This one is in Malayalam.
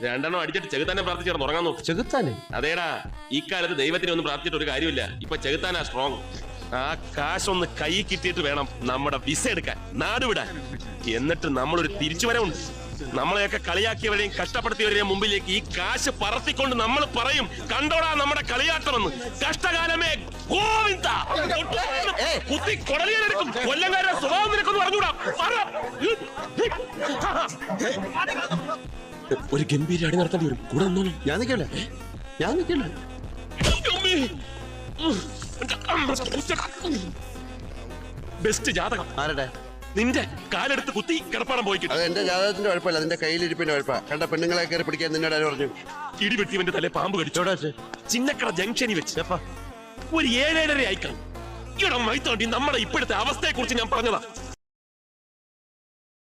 രണ്ടെണ്ണം അടിച്ചിട്ട് ചെകുത്താനെ പ്രാർത്ഥിച്ചു ഉറങ്ങാൻ നോക്കും. ചെകുത്താനെ? അതേടാ, ഇക്കാലത്ത് ദൈവത്തിനെ ഒന്നും പ്രാർത്ഥിച്ചിട്ട് ഒരു കാര്യമില്ല. ഇപ്പൊ ചെകുത്താനാ സ്ട്രോങ്. ആ കാശൊന്ന് കൈ കിട്ടിയിട്ട് വേണം നമ്മുടെ വിസ എടുക്കാൻ, നാട് വിടാൻ. എന്നിട്ട് നമ്മളൊരു തിരിച്ചുവരവുണ്ട്. നമ്മളെയൊക്കെ കളിയാക്കിയവരെയും കഷ്ടപ്പെടുത്തിയവരെയും മുമ്പിലേക്ക് ഈ കാശ് പറത്തിക്കൊണ്ട് നമ്മൾ പറയും, കണ്ടോടാ നമ്മുടെ കളിയാട്ടമെന്ന്. കഷ്ടകാലമേ ഗോവിന്ദ. കുത്തി കൊടലിയെടുക്കും. കൊല്ലംകാരുടെ സ്വഭാവം നിനക്കൊന്ന് പറഞ്ഞുകൂടാ. ഒരു ഗംഭീര അടി നടത്തേണ്ടി വരും. കൂടെ ഒന്നും ഞാൻ നിൽക്കല്ലേ, ഞാൻ നിൽക്കല്ലേ. ബെസ്റ്റ് ജാതകം ആരുടെ? നിന്റെ കാലെടുത്ത് കുത്തി കിടപ്പാടം പോയി കിട്ടും. അത് എന്റെ ജാതകത്തിന്റെ കുഴപ്പമില്ല, അതിന്റെ കയ്യിലിരിപ്പിന്റെ കുഴപ്പ. കണ്ട പെണ്ണുങ്ങളെ കയറി പിടിക്കാൻ നിന്നോട് ആര് പറഞ്ഞു? ഇടിവെട്ടിവന്റെ തലേ പാമ്പ് കടിച്ചോടാ. ചിന്നക്കട ജംഗ്ഷനിൽ വെച്ച് ഒരു 7-7:30 ആയിക്കാം. ഇവിടെ മൈത്തോണ്ടി നമ്മുടെ ഇപ്പോഴത്തെ അവസ്ഥയെ കുറിച്ച് ഞാൻ പറഞ്ഞതാ.